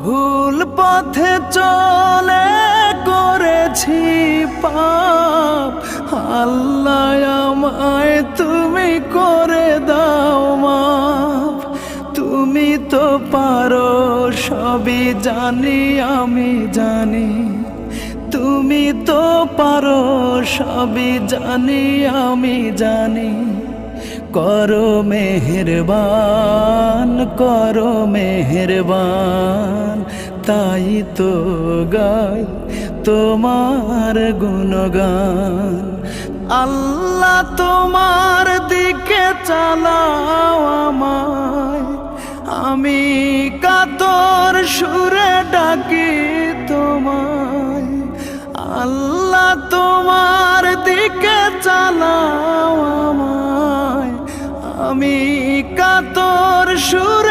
ভুল পথে চলে করেছি পাপ, আল্লাহ আমায় তুমি করে দাও মাফ। তুমি তো পারো সবই জানি আমি জানি, তুমি তো পারো সবই জানি আমি জানি। করো মেহেরবান, করো মেহেরবান, তাই তো গাই তোমার গুণগান। আল্লাহ তোমার দিকে চালাও আমায়, আমি কাতর সুরে ডাকি তোমায়। আল্লাহ তোমার দিকে চালাও আমায়, আমি কাতর সুর